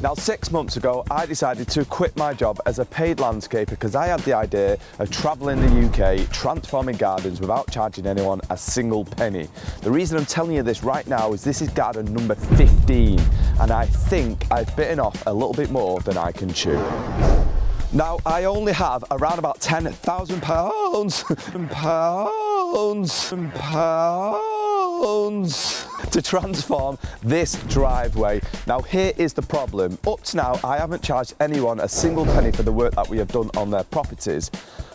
Now, 6 months ago, I decided to quit my job as a paid landscaper because I had the idea of travelling the UK, transforming gardens without charging anyone a single penny. The reason I'm telling you this right now is this is garden number 15, and I think I've bitten off a little bit more than I can chew. Now, I only have around about £10,000 to transform this driveway. Now, here is the problem. Up to now, I haven't charged anyone a single penny for the work that we have done on their properties.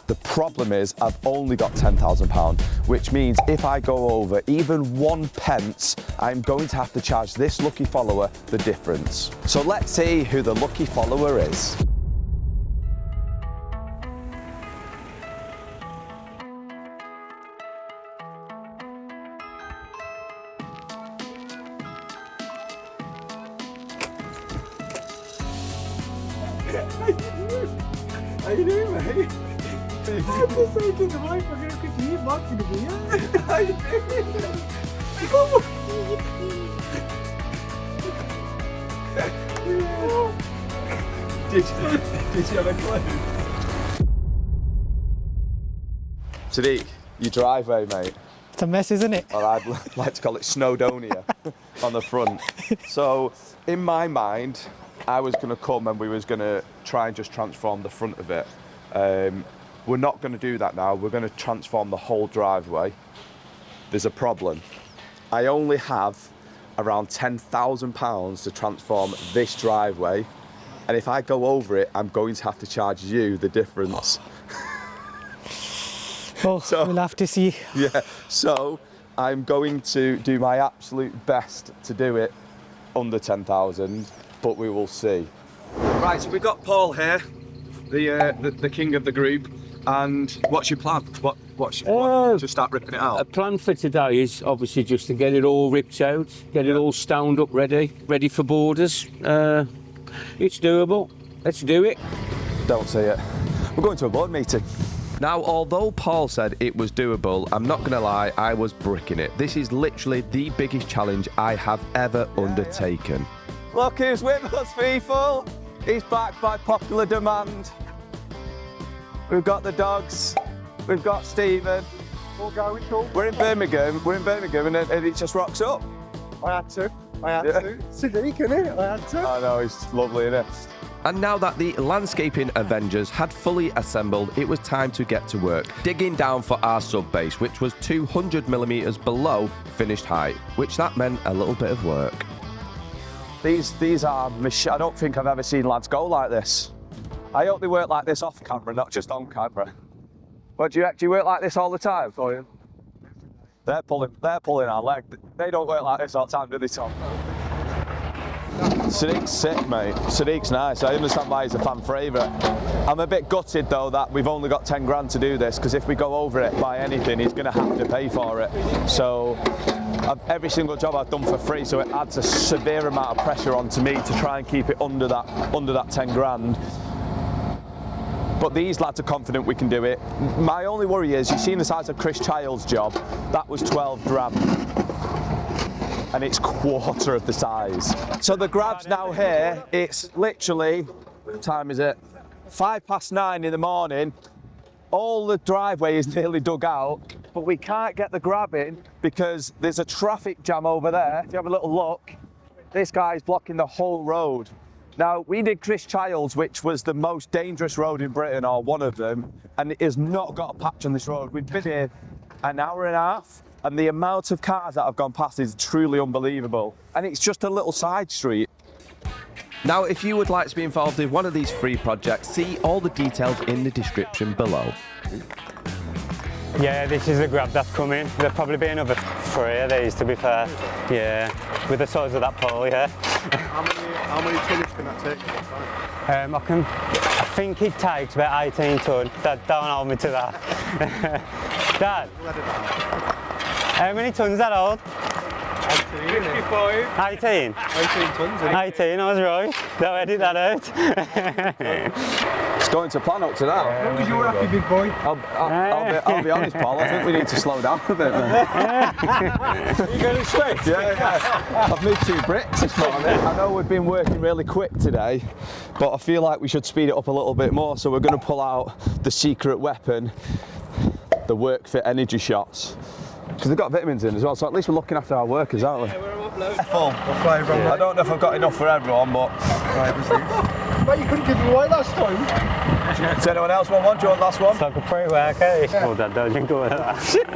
The problem is I've only got £10,000, which means if I go over even 1 pence, I'm going to have to charge this lucky follower the difference. So let's see who the lucky follower is. How you doing, mate? I'm just taking the mic for you because you're watching the video. How you doing? Did you have a clue? Sadiq, your driveway, mate. It's a mess, isn't it? Or I'd like to call it Snowdonia on the front. So, in my mind, I was going to come and we was going to try and just transform the front of it. We're not going to do that now. We're going to transform the whole driveway. There's a problem. I only have around £10,000 to transform this driveway. And if I go over it, I'm going to have to charge you the difference. Well, so, we'll have to see. Yeah, so I'm going to do my absolute best to do it under 10,000. But we will see. Right, so we've got Paul here, the king of the group. And what's your plan? What's to start ripping it out? A plan for today is obviously just to get it all ripped out, get it all stoned up, ready for borders. It's doable. Let's do it. Don't see it. We're going to a board meeting. Now, although Paul said it was doable, I'm not going to lie, I was bricking it. This is literally the biggest challenge I have ever undertaken. Look who's with us, people. He's back by popular demand. We've got the dogs. We've got Stephen. All going cool. We're in Birmingham, and it just rocks up. I had to. Sadiq, innit? I had to. I know, he's lovely, isn't it? And now that the landscaping Avengers had fully assembled, it was time to get to work, digging down for our sub-base, which was 200mm below finished height, which that meant a little bit of work. These are I don't think I've ever seen lads go like this. I hope they work like this off camera, not just on camera. What, do you work like this all the time? Oh, yeah. They're pulling our leg. They don't work like this all the time, do they, Tom? Sadiq's sick, mate. Sadiq's nice. I understand why he's a fan favourite. I'm a bit gutted though that we've only got 10 grand to do this, because if we go over it by anything, he's going to have to pay for it. So every single job I've done for free, so it adds a severe amount of pressure onto me to try and keep it under that 10 grand. But these lads are confident we can do it. My only worry is, you've seen the size of Chris Child's job. That was 12 grand. And it's quarter of the size. So the grab's now here. It's literally, what time is it? 9:05 in the morning. All the driveway is nearly dug out, but we can't get the grab in because there's a traffic jam over there. If you have a little look, this guy's blocking the whole road. Now, we did Chris Child's, which was the most dangerous road in Britain, or one of them, and it has not got a patch on this road. We've been here an hour and a half, and the amount of cars that have gone past is truly unbelievable. And it's just a little side street. Now, if you would like to be involved in one of these free projects, see all the details in the description below. Yeah, this is the grab that's coming. There'll probably be another 3 of these, to be fair. Yeah, with the size of that pole, yeah. How many tonnage can that take? I think it takes about 18 tonne. Dad, don't hold me to that. Dad, how many tonnes that hold? 55. 18? 18 tons, isn't it? 18, I was right. Don't edit that out. It's going to plan up to that. As long as you're happy, big boy. I'll be honest, Paul. I think we need to slow down a bit, man. You going to sweat? Yeah. I've moved 2 bricks this morning. I know we've been working really quick today, but I feel like we should speed it up a little bit more. So we're going to pull out the secret weapon, the Work Fit energy shots, because they've got vitamins in as well. So at least we're looking after our workers, aren't we? Yeah, we're offload. Full. What flavour I don't know if I've got enough for everyone, but But you couldn't give it away last time. does anyone else want one? Do you want last one? It's like a pre-workout. Oh, Dad, don't drink all of that.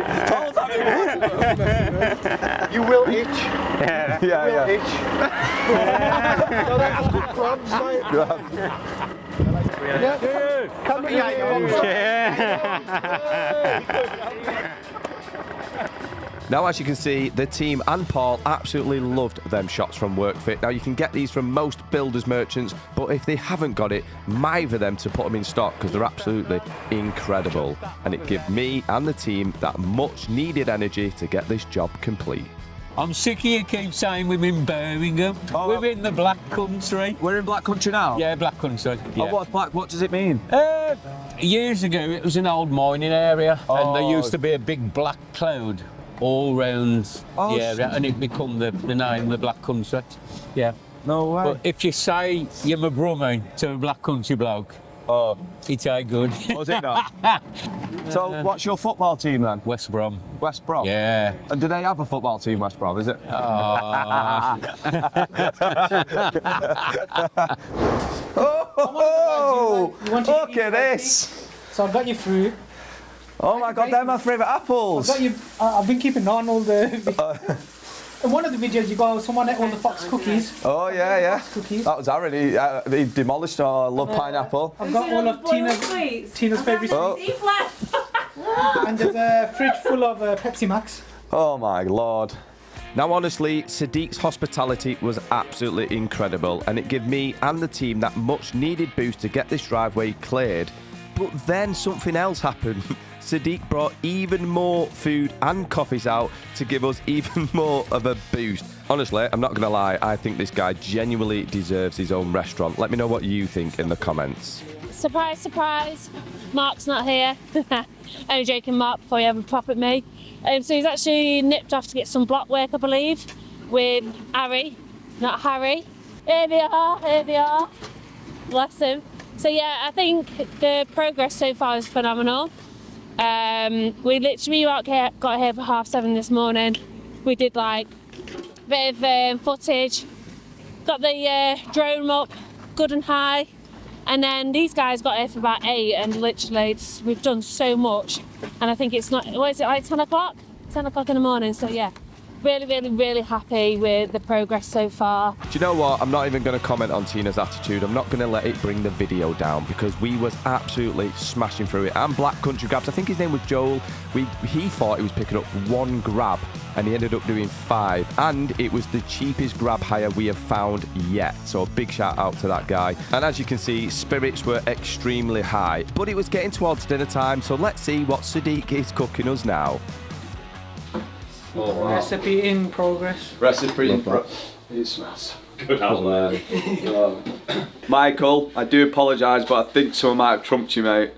You will itch. Yeah. Yeah. Itch. No, that's good crabs, mate. Yeah. Come Now, as you can see, the team and Paul absolutely loved them shots from WorkFit. Now, you can get these from most builders merchants, but if they haven't got it, might for them to put them in stock because they're absolutely incredible. And it gives me and the team that much needed energy to get this job complete. I'm sick of you keep saying we're in Birmingham. We're in the Black Country. We're in Black Country now? Yeah, Black Country. Yeah. What does it mean? Years ago, it was an old mining area, and there used to be a big black cloud all round the area, and it become the name, the Black Country. Yeah. No way. But if you say you're my brummy to a Black Country bloke, it ain't good. Was it not? So, what's your football team then? West Brom. West Brom? Yeah. And do they have a football team, West Brom, is it? Oh, look at this. So I've got your fruit. Oh my God, they're my favourite apples. I've got you. I've been keeping on all the. In one of the videos, you got someone ate all the Fox cookies. Oh yeah. Cookies. That was Aaron. He demolished our love pineapple. I've got all of Tina's favourite sweets. And there's a fridge full of Pepsi Max. Oh my Lord. Now honestly, Sadiq's hospitality was absolutely incredible, and it gave me and the team that much needed boost to get this driveway cleared. But then something else happened. Sadiq brought even more food and coffees out to give us even more of a boost. Honestly, I'm not going to lie, I think this guy genuinely deserves his own restaurant. Let me know what you think in the comments. Surprise, surprise, Mark's not here. Only joking, Mark, before you have a pop at me. So he's actually nipped off to get some block work, I believe, with Harry, not Harry. Here they are. Bless him. So yeah, I think the progress so far is phenomenal. We literally got here for 7:30 this morning. We did like a bit of footage, got the drone up good and high, and then these guys got here for about 8, and literally we've done so much. And I think it's not, what is it, like 10 o'clock? 10 o'clock in the morning, so yeah. Really happy with the progress so far. Do you know what? I'm not even going to comment on Tina's attitude. I'm not going to let it bring the video down because we was absolutely smashing through it. And Black Country grabs, I think his name was Joel. He thought he was picking up 1 grab and he ended up doing 5. And it was the cheapest grab hire we have found yet. So a big shout out to that guy. And as you can see, spirits were extremely high. But it was getting towards dinner time, so let's see what Sadiq is cooking us now. Oh, wow. Recipe in progress. Recipe in progress. It smells good out there. Michael, I do apologise, but I think someone might have trumped you, mate.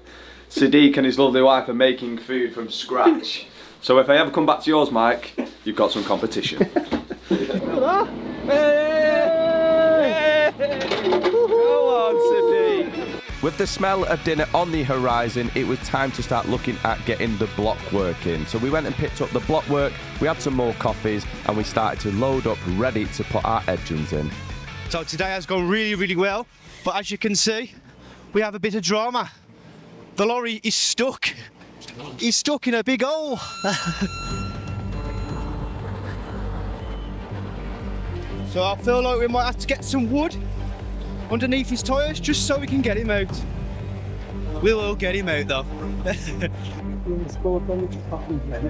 Sadiq and his lovely wife are making food from scratch. So if I ever come back to yours, Mike, you've got some competition. Go on, Sadiq. With the smell of dinner on the horizon, it was time to start looking at getting the block work in. So we went and picked up the block work, we had some more coffees, and we started to load up, ready to put our edgings in. So today has gone really well, but as you can see, we have a bit of drama. The lorry is stuck. He's stuck in a big hole. So I feel like we might have to get some wood underneath his tyres just so we can get him out. We will get him out though.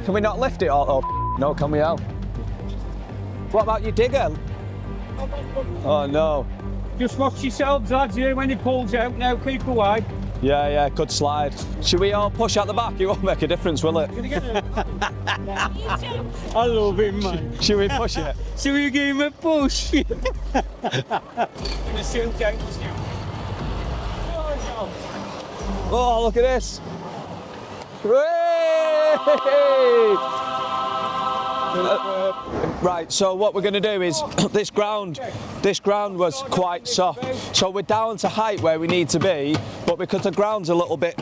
Can we not lift it or no, can we help? What about your digger? Oh no. Just watch yourselves, lads, here when he pulls out now, keep away. Yeah, good slide. Should we all push out the back? It won't make a difference, will it? I love him, man. Should we push it? Should we give him a push? Oh, look at this. Hooray! Right, so what we're going to do is this ground was quite soft, so we're down to height where we need to be, but because the ground's a little bit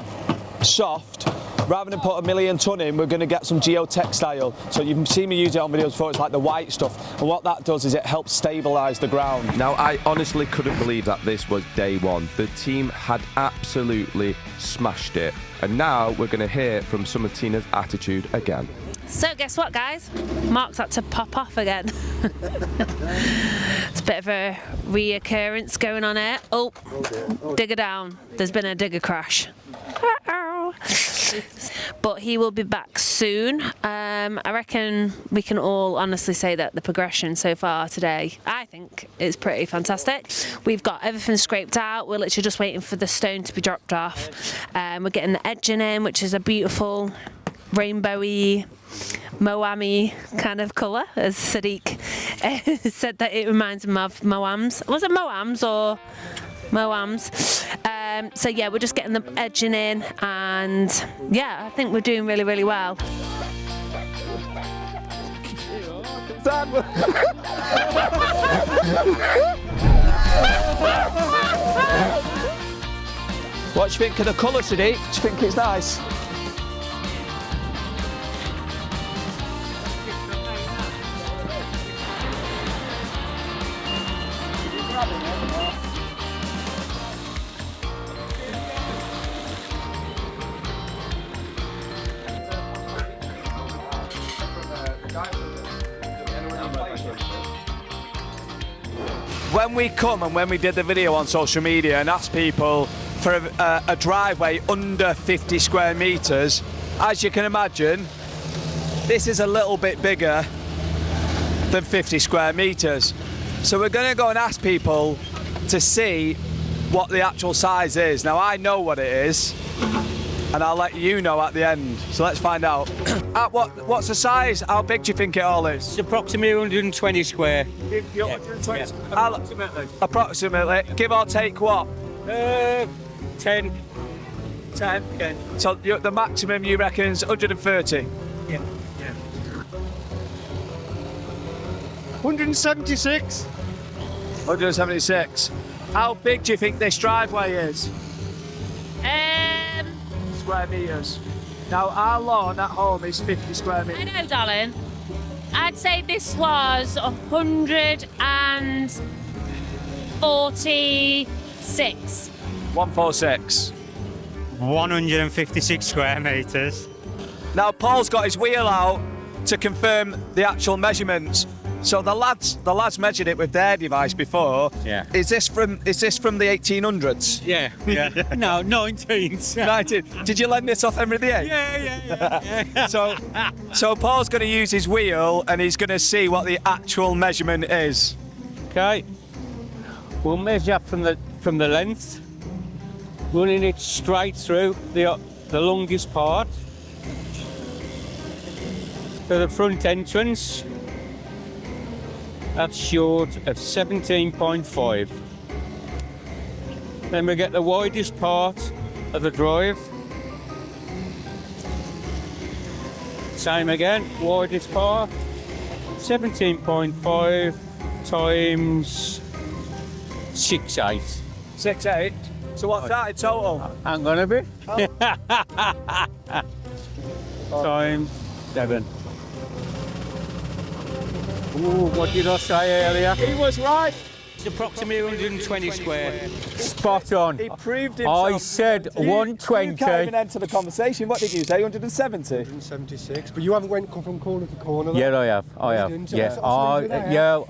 soft, rather than put 1,000,000 ton in, we're going to get some geotextile. So you've seen me use it on videos before, it's like the white stuff, and what that does is it helps stabilise the ground. Now, I honestly couldn't believe that this was day one. The team had absolutely smashed it, and now we're going to hear from some of Tina's attitude again. So guess what, guys? Mark's had to pop off again. It's a bit of a reoccurrence going on here. Oh, digger down. There's been a digger crash. Uh-oh. But he will be back soon. I reckon we can all honestly say that the progression so far today, I think, is pretty fantastic. We've got everything scraped out. We're literally just waiting for the stone to be dropped off. We're getting the edging in, which is a beautiful rainbowy, Moami kind of colour, as Sadiq said that it reminds him of Moams. Was it Moams or Moams? So yeah, we're just getting the edging in, and yeah, I think we're doing really, really well. What do you think of the colour, Sadiq? Do you think it's nice? When we come and when we did the video on social media and asked people for a driveway under 50 square metres, as you can imagine, this is a little bit bigger than 50 square metres. So we're going to go and ask people to see what the actual size is. Now I know what it is, and I'll let you know at the end. So let's find out. What's the size? How big do you think it all is? It's approximately 120 square. 120? Approximately. Approximately. Give or take what? 10. 10. Okay. So the maximum you reckon is 130? Yeah. 176. 176. How big do you think this driveway is? Square metres. Now our lawn at home is 50 square metres. I know, darling. I'd say this was 146. 146. 156 square metres. Now Paul's got his wheel out to confirm the actual measurements. So the lads measured it with their device before. Yeah. Is this from the 1800s? Yeah. No, 19th. 19. Did you lend this off Henry VIII? Yeah. So Paul's going to use his wheel and he's going to see what the actual measurement is. Okay. We'll measure from the length, running it straight through the longest part to the front entrance. That's short of 17.5. Then we get the widest part of the drive. Same again, widest part, 17.5 times 6.8. 6'8". So what's that in total? I'm gonna be. Times 7. Ooh, what did I say earlier? He was right. It's approximately 120 square. Spot on. He proved himself. I said You 120. can't even enter the conversation. What did you say? 170? 176, but you haven't went from corner to corner. Yeah, I have. didn't, Yeah, so I'll leave it there.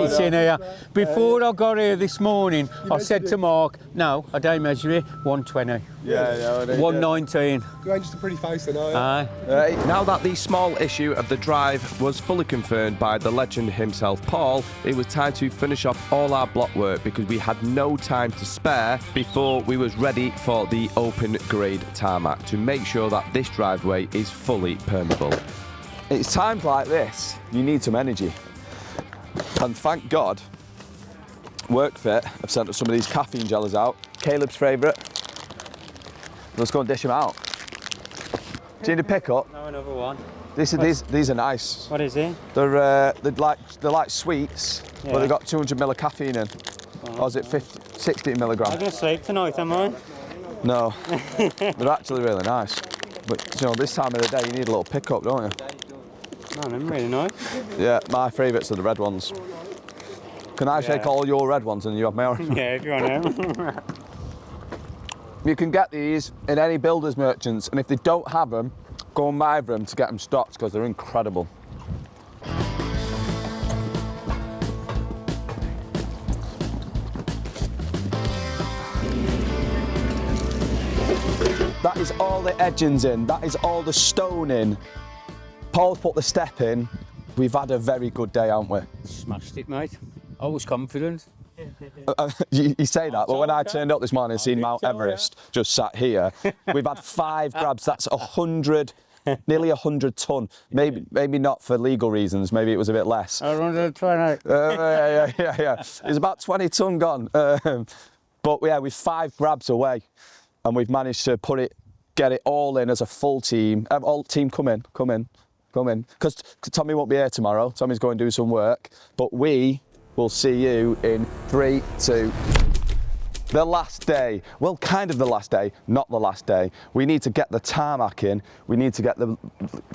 it's in here. Before I got here this morning, I said to Mark, no, I don't measure it, 120. Yeah, 119. You ain't just a pretty face then, are you? Aye. Now that the small issue of the drive was fully confirmed by the legend himself, Paul, it was time to finish off all our block work because we had no time to spare before we was ready for the open grade tarmac to make sure that this driveway is fully permeable. It's times like this, you need some energy. And thank God, WorkFit have sent us some of these caffeine gels out. Caleb's favourite. Let's go and dish them out. Do you need a pickup? No, another one. These are nice. What is it? They're like sweets, but Yeah. they've got 200 ml of caffeine in. Or is it 60 I'm milligrams? going to sleep tonight, am I? No, they're actually really nice. But you know, this time of the day, you need a little pickup, don't you? No, they're really nice. Yeah, my favourites are the red ones. Can I take all your red ones and you have my orange? Yeah, if you want to. You can get these in any builder's merchants, and if they don't have them, go and buy them to get them stocked because they're incredible. That is all the edgings in, that is all the stone in. Paul's put the step in. We've had a very good day, haven't we? Smashed it, mate. I was confident. You say that, but when I turned up this morning and seen Mount Everest just sat here, we've had 5 grabs. That's 100, nearly 100 ton. Maybe not for legal reasons. Maybe it was a bit less. Around the 20. Yeah. It's about 20 ton gone. But yeah, we're 5 grabs away, and we've managed to get it all in as a full team. All team, come in. Because Tommy won't be here tomorrow. Tommy's going to do some work, but we will see you in 3, 2. The last day. Well, kind of the last day, not the last day. We need to get the tarmac in. We need to get the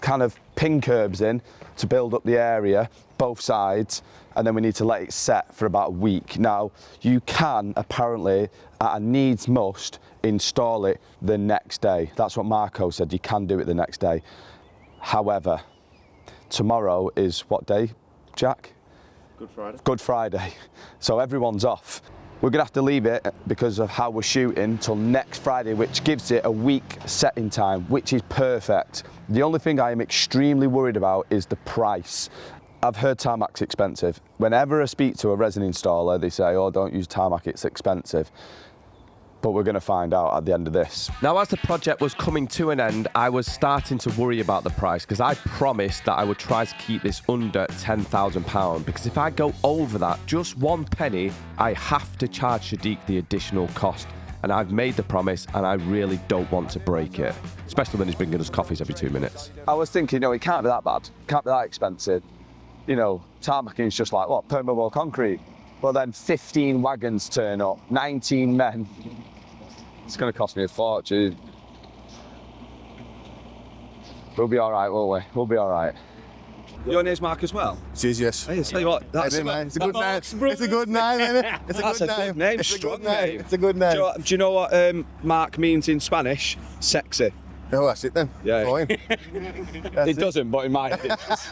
kind of pin curbs in to build up the area, both sides, and then we need to let it set for about a week. Now, you can apparently, at a needs must, install it the next day. That's what Marco said, you can do it the next day. However, tomorrow is what day, Jack? Good Friday. So everyone's off. We're gonna have to leave it because of how we're shooting till next Friday, which gives it a week setting time, which is perfect. The only thing I am extremely worried about is the price. I've heard tarmac's expensive. Whenever I speak to a resin installer, they say, oh, don't use tarmac, it's expensive. But we're going to find out at the end of this. Now, as the project was coming to an end, I was starting to worry about the price because I promised that I would try to keep this under £10,000 because if I go over that, just 1 penny, I have to charge Sadiq the additional cost. And I've made the promise and I really don't want to break it, especially when he's bringing us coffees every 2 minutes. I was thinking, no, it can't be that bad. It can't be that expensive. You know, tarmacking is just like, what, permeable concrete? Well, then 15 wagons turn up, 19 men. It's going to cost me a fortune. We'll be all right, won't we? We'll be all right. Your name's Mark as well? It is, yes. Hey, tell you what, that's Man. It's a good name. It's a good name, isn't it? It's a That's good a name. good name, It's a strong good name. name. It's a good name. Do you know what Mark means in Spanish? Sexy. Oh, that's it then. Yeah. Fine. It doesn't, but in mine it does.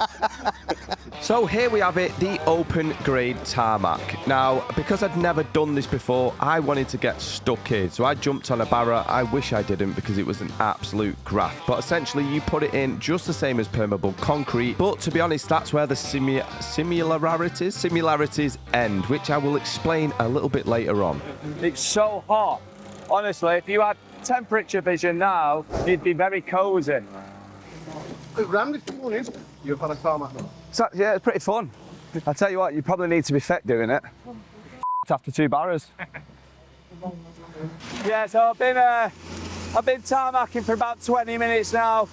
So here we have it, the open grade tarmac. Now, because I'd never done this before, I wanted to get stuck in. So I jumped on a barra. I wish I didn't because it was an absolute graft. But essentially you put it in just the same as permeable concrete. But to be honest, that's where the similarities end, which I will explain a little bit later on. It's so hot. Honestly, if you had temperature vision now, you'd be very cozy. It rammed this morning. You've had a tarmac. So, yeah, it's pretty fun. I'll tell you what, you probably need to be fit doing it. After 2 barras. Yeah, so I've been tarmacking for about 20 minutes now.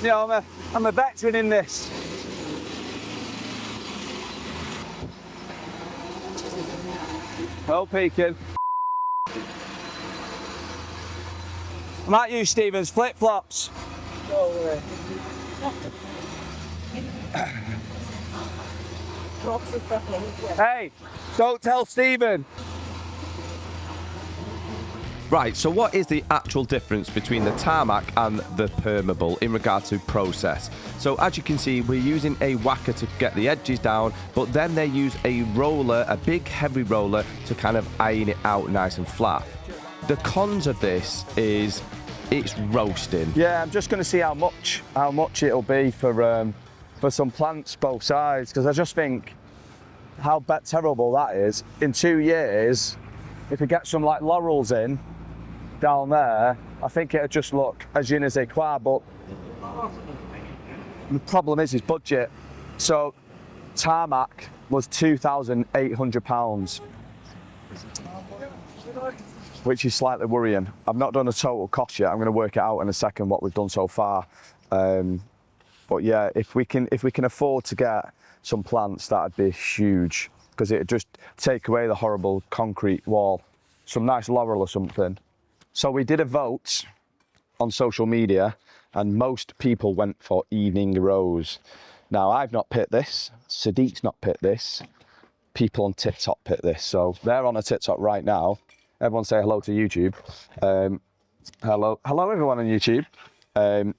You know, I'm a veteran in this. No peeking. I might use Stephen's flip-flops. No way. Hey, don't tell Stephen. Right, so what is the actual difference between the tarmac and the permeable in regard to process? So as you can see, we're using a whacker to get the edges down, but then they use a roller, a big heavy roller, to kind of iron it out nice and flat. the cons of this is it's roasting. Yeah, I'm just going to see how much it'll be for some plants both sides, because I just think how terrible that is. In 2 years, if we get some like laurels in down there, I think it'll just look as je ne sais quoi, but the problem is his budget. So tarmac was £2,800, which is slightly worrying. I've not done a total cost yet. I'm going to work it out in a second what we've done so far. But yeah, if we can afford to get some plants, that'd be huge, because it'd just take away the horrible concrete wall. Some nice laurel or something. So we did a vote on social media, and most people went for evening rose. Now, I've not picked this, Sadiq's not picked this, people on TikTok picked this, so they're on a TikTok right now. Everyone say hello to YouTube. Hello everyone on YouTube.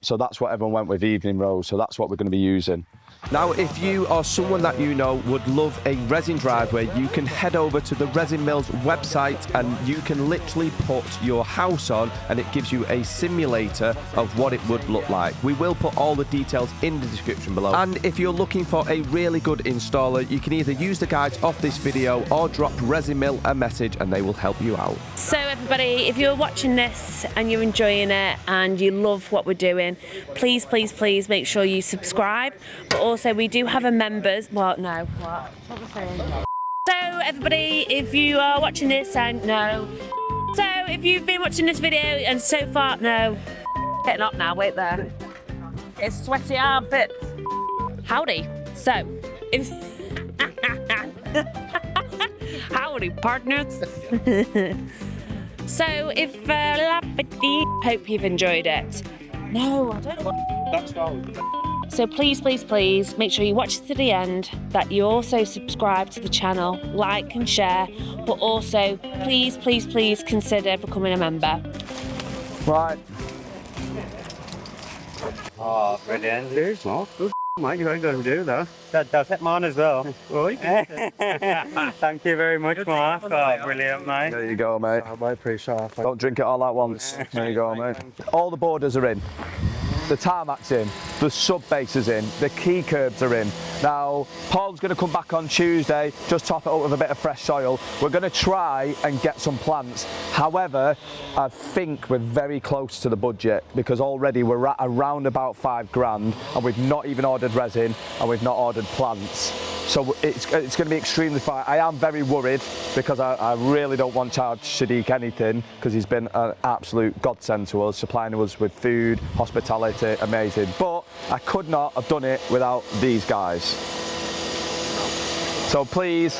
So that's what everyone went with, evening rose, so that's what we're going to be using. Now, if you or someone that you know would love a resin driveway, you can head over to the Resin Mills website and you can literally put your house on and it gives you a simulator of what it would look like. We will put all the details in the description below. And if you're looking for a really good installer, you can either use the guides off this video or drop Resin Mill a message and they will help you out. So everybody, if you're watching this and you're enjoying it and you love what we're doing, please, please, please make sure you subscribe. But also we do have a members, what was I saying? So everybody, if you are watching this and so if you've been watching this video and so far, getting up now, wait there. It's sweaty armpits. Howdy. So, if howdy partners. So if hope you've enjoyed it. No, I don't know. That's fine. So please, please, please make sure you watch to the end, that you also subscribe to the channel, like and share, but also please, please, please consider becoming a member. Right. Oh, brilliant. There's not good, mate. You ain't got to do that. That does it, mine as well. Right. Thank you very much, Mark. Oh, brilliant, mate. There you go, mate. I appreciate it. Don't drink it all at once. There you go, mate. All the borders are in. The tarmac's in, the sub base is in, the key curbs are in. Now, Paul's going to come back on Tuesday, just top it up with a bit of fresh soil. We're going to try and get some plants. However, I think we're very close to the budget, because already we're at around about £5,000 and we've not even ordered resin and we've not ordered plants. So it's going to be extremely far. I am very worried, because I really don't want to charge Sadiq anything, because he's been an absolute godsend to us, supplying us with food, hospitality, amazing. But I could not have done it without these guys. So please,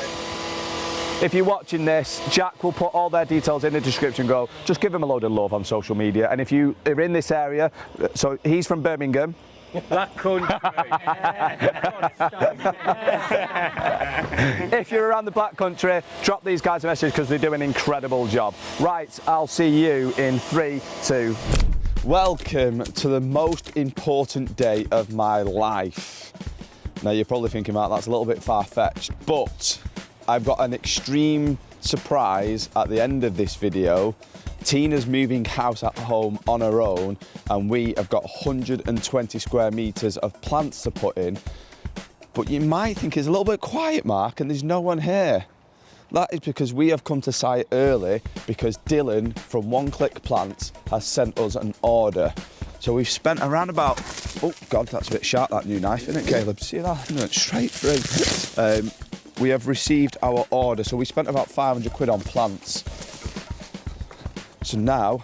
if you're watching this, Jack will put all their details in the description. Go, just give him a load of love on social media. And if you are in this area, so he's from Birmingham. Black country. If you're around the Black Country, drop these guys a message, because they do an incredible job. Right, I'll see you in 3, 2. Welcome to the most important day of my life. Now you're probably thinking, Mark, that's a little bit far-fetched, but I've got an extreme surprise at the end of this video. Tina's moving house at home on her own, and we have got 120 square metres of plants to put in. But you might think it's a little bit quiet, Mark, and there's no one here. That is because we have come to site early, because Dylan from One Click Plants has sent us an order. So we've spent around about, oh God, that's a bit sharp, that new knife, isn't it, Caleb? See that? No, it's straight through. We have received our order, so we spent about 500 quid on plants. So now,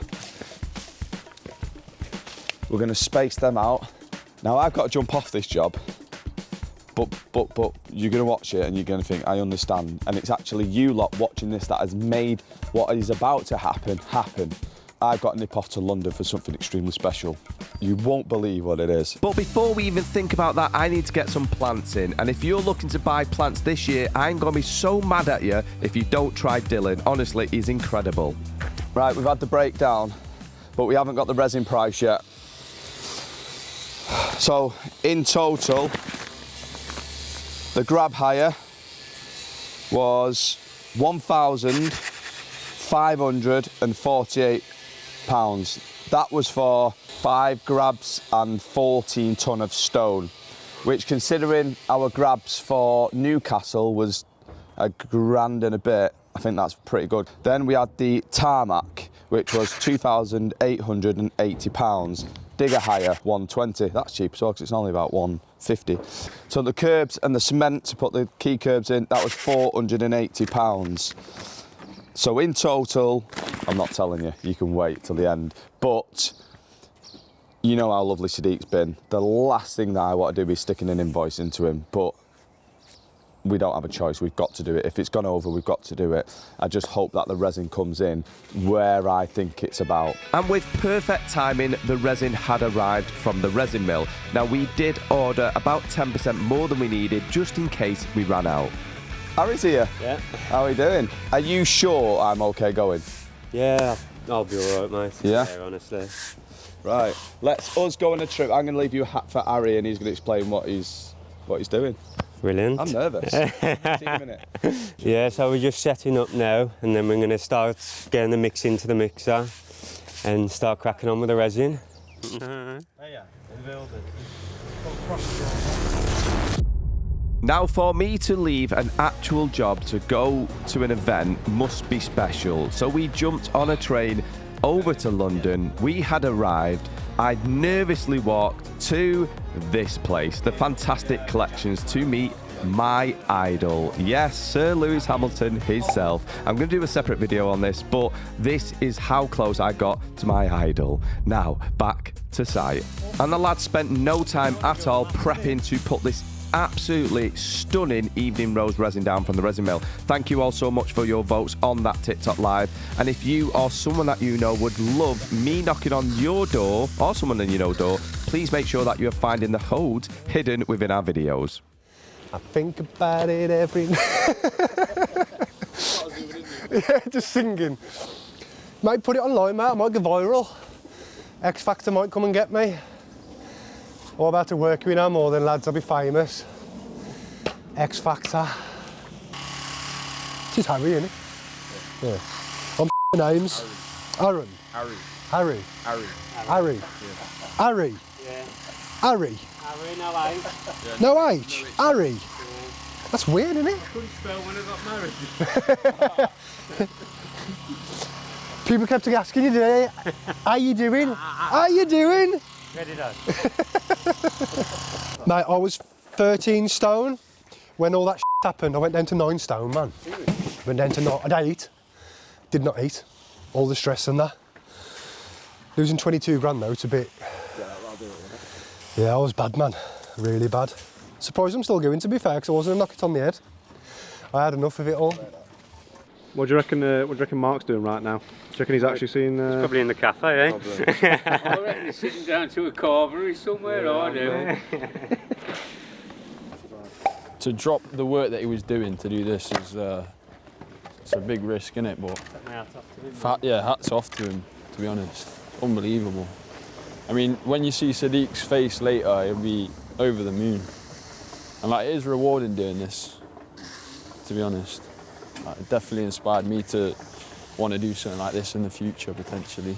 we're going to space them out. Now I've got to jump off this job, but you're going to watch it and you're going to think, I understand. And it's actually you lot watching this that has made what is about to happen. I've got to nip off to London for something extremely special. You won't believe what it is. But before we even think about that, I need to get some plants in. And if you're looking to buy plants this year, I'm going to be so mad at you if you don't try Dylan. Honestly, he's incredible. Right, we've had the breakdown, but we haven't got the resin price yet. So in total, the grab hire was £1,400 £548. That was for 5 grabs and 14 tonne of stone, which, considering our grabs for Newcastle was £1,000 and a bit, I think that's pretty good. Then we had the tarmac, which was £2,880. Digger hire, 120. That's cheap as well, because it's only about 150. So the curbs and the cement to put the key curbs in, that was £480. So in total, I'm not telling you, you can wait till the end, but you know how lovely Sadiq's been. The last thing that I want to do is sticking an invoice into him, but we don't have a choice, we've got to do it. If it's gone over, we've got to do it. I just hope that the resin comes in where I think it's about. And with perfect timing, the resin had arrived from the resin mill. Now, we did order about 10% more than we needed, just in case we ran out. Harry's here. Yeah. How are we doing? Are you sure I'm okay going? Yeah, I'll be all right, mate. Yeah? Honestly. Right, let's us go on a trip. I'm going to leave you a hat for Harry and he's going to explain what he's doing. Brilliant. I'm nervous. See you in a minute. Yeah, so we're just setting up now, and then we're going to start getting the mix into the mixer and start cracking on with the resin. Now, for me to leave an actual job to go to an event must be special. So we jumped on a train over to London. We had arrived. I'd nervously walked to this place, the Fantastic Collections, to meet my idol. Yes, Sir Lewis Hamilton himself. I'm going to do a separate video on this, but this is how close I got to my idol. Now, back to site. And the lads spent no time at all prepping to put this absolutely stunning evening rose resin down from the resin mill. Thank you all so much for your votes on that TikTok live. And if you or someone that you know would love me knocking on your door, or someone in your know door, please make sure that you are finding the code hidden within our videos. I think about it every night. Yeah, just singing. Might put it online, mate. I might go viral. X Factor might come and get me. All about to work with now more than lads, I'll be famous. X Factor. This is Harry, isn't it? Yeah. I'm names. Aaron. Harry. Harry. Harry. Harry. Harry. Yeah. Harry. Harry, no H. No H. Harry. That's weird, isn't it? Couldn't spell when I got married. People kept asking you today, how you doing? How you doing? Ready though. Mate, I was 13 stone when all that happened. I went down to 9 stone, man. Went down to 9. I'd eat. Did not eat. All the stress and that. Losing 22 grand though, it's a bit. Yeah, I was bad, man. Really bad. Surprised I'm still going, to be fair, because I wasn't a knock it on the head. I had enough of it all. What do you reckon Mark's doing right now? Do you reckon he's actually seen? Probably in the cafe, eh? I reckon he's sitting down to a carvery somewhere, I do. To drop the work that he was doing to do this is it's a big risk, isn't it? But hats off to him, to be honest. Unbelievable. I mean, when you see Sadiq's face later, he'll be over the moon. And like, it is rewarding doing this, to be honest. It definitely inspired me to want to do something like this in the future, potentially.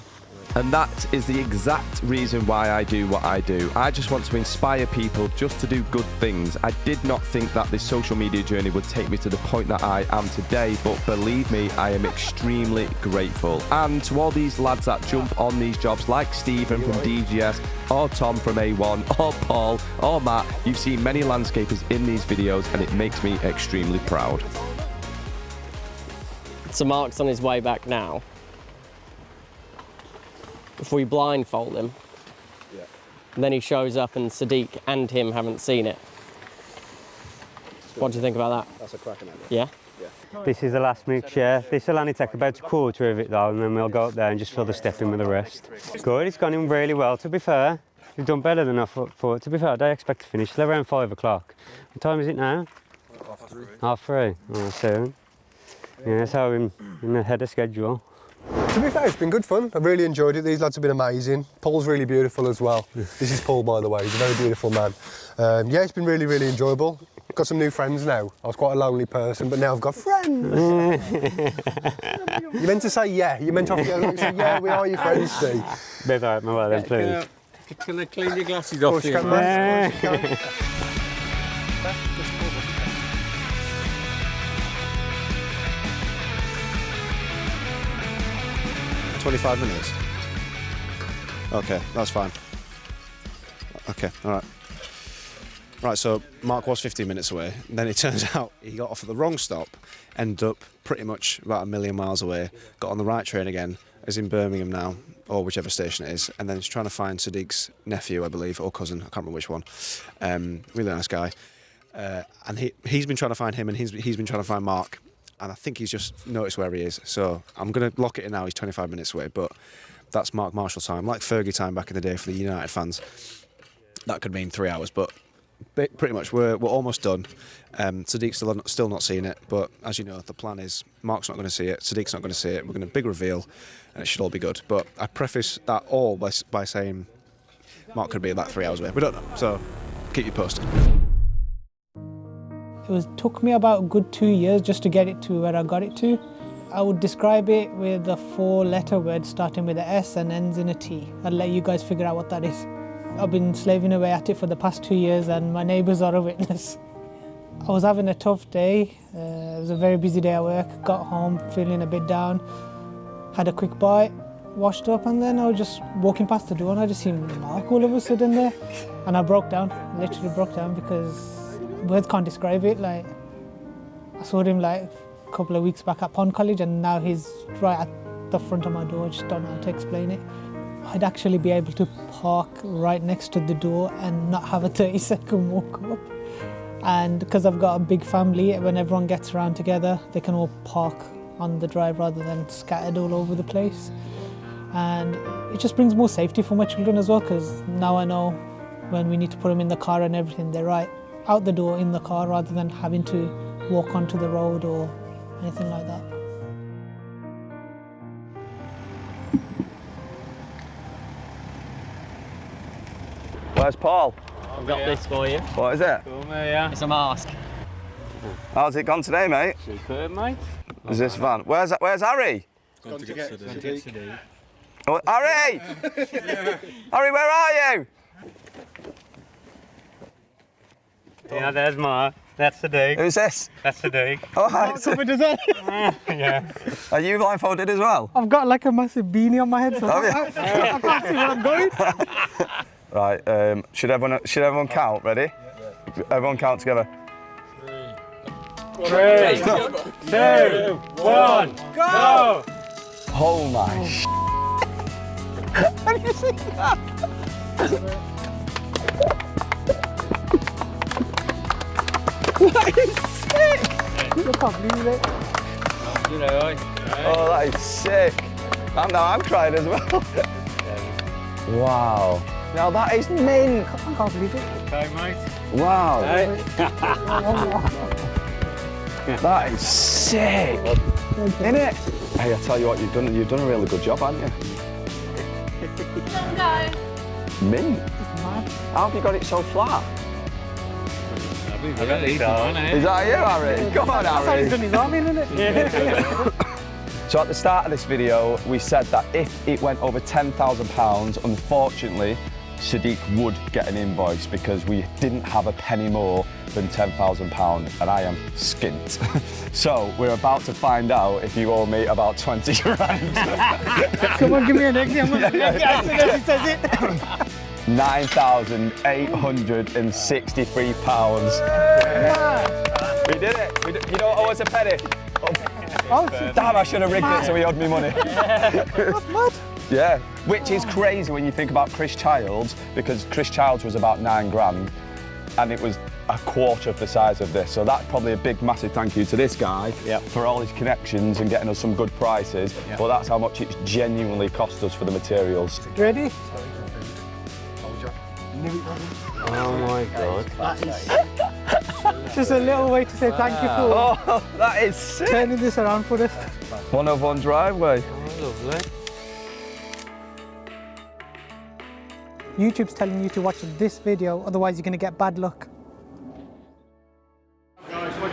And that is the exact reason why I do what I do. I just want to inspire people just to do good things. I did not think that this social media journey would take me to the point that I am today, but believe me, I am extremely grateful. And to all these lads that jump on these jobs, like Stephen from DGS, or Tom from A1, or Paul, or Matt, you've seen many landscapers in these videos, and it makes me extremely proud. So Mark's on his way back now. If we blindfold him, and then he shows up and Sadiq and him haven't seen it. What do you think about that? That's a cracking idea. Yeah? This is the last mixture. This will only take about a quarter of it though, and then we'll go up there and just fill the step in with the rest. Good, it's gone in really well, to be fair. You've done better than I thought. To be fair, I don't expect to finish till around 5 o'clock. What time is it now? 3:30. Oh, soon. Yeah, so I'm ahead of schedule. To be fair, it's been good fun. I've really enjoyed it. These lads have been amazing. Paul's really beautiful as well. This is Paul, by the way. He's a very beautiful man. Yeah, it's been really, really enjoyable. got some new friends now. I was quite a lonely person, but now I've got friends. You meant to say yeah. You meant to say yeah, we are your friends, Steve. Bit out my way then, please. Can I clean your glasses off? Of course you can, man. Of course you can. 25 minutes. Okay, that's fine. Okay, all right. Right, so Mark was 15 minutes away. Then it turns out he got off at the wrong stop, ended up pretty much about 1 million miles away, got on the right train again, is in Birmingham now, or whichever station it is, and then he's trying to find Sadiq's nephew, I believe, or cousin, I can't remember which one. Really nice guy. And he's been trying to find him, and he's been trying to find Mark, and I think he's just noticed where he is. So I'm going to lock it in now. He's 25 minutes away, but that's Mark Marshall time, like Fergie time back in the day for the United fans. That could mean 3 hours, but pretty much we're almost done. Sadiq's still not seen it, but as you know, the plan is Mark's not going to see it, Sadiq's not going to see it. We're going to big reveal, and it should all be good. But I preface that all by saying Mark could be about 3 hours away. We don't know, so keep you posted. Took me about a good 2 years just to get it to where I got it to. I would describe it with a 4-letter word starting with a S and ends in a T. I'll let you guys figure out what that is. I've been slaving away at it for the past 2 years, and my neighbours are a witness. I was having a tough day. It was a very busy day at work. Got home feeling a bit down. Had a quick bite, washed up, and then I was just walking past the door and I just seen Mark all of a sudden there. And I broke down, literally broke down, because words can't describe it. Like, I saw him like a couple of weeks back at Pond College, and now he's right at the front of my door. I just don't know how to explain it. I'd actually be able to park right next to the door and not have a 30-second walk up. And because I've got a big family, when everyone gets around together, they can all park on the drive rather than scattered all over the place. And it just brings more safety for my children as well, because now I know when we need to put them in the car and everything, they're right out the door in the car rather than having to walk onto the road or anything like that. Where's Paul? I've got this for you. What is it? It's a mask. How's it gone today, mate? Superb, mate. Is this van? Where's Harry? Gone to get Sadiq. Oh, Harry! Harry, where are you? Yeah, there's Mark. That's Sadiq. Who's this? That's Sadiq. Oh, hi. Yeah. Are you blindfolded as well? I've got like a massive beanie on my head, so Oh, yeah. I can't see where I'm going. Right, should everyone count? Ready? Everyone count together. 3, 2, 1, go! Oh my Have you seen that? That is sick! I can't believe it. Oh, that is sick. I'm crying as well. Wow. Now that is mint. I can't believe it. Okay, mate. Wow. That is sick. Isn't it? Hey, I tell you what, you've done a really good job, haven't you? Mint. How have you got it so flat? Is that you, Harry? Come on, Harry. He's done his arm in, isn't it? So at the start of this video, we said that if it went over £10,000, unfortunately, Sadiq would get an invoice because we didn't have a penny more than £10,000, and I am skint. So we're about to find out if you owe me about 20 grand. Someone give me an example. As soon as he says it. £9,863. We did it. You don't owe us a penny. Oh, damn, I should have rigged it so he owed me money. That's mad. Yeah, which is crazy when you think about Chris Childs, because Chris Childs was about 9 grand and it was a quarter of the size of this. So that's probably a big, massive thank you to this guy for all his connections and getting us some good prices. Yep. But that's how much it's genuinely cost us for the materials. Ready? Oh my God. Just a little way to say thank you for that is sick. turning this around for us. 101 driveway. Oh, lovely. YouTube's telling you to watch this video, otherwise you're going to get bad luck.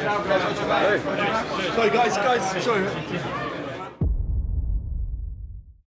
Sorry, guys, sorry.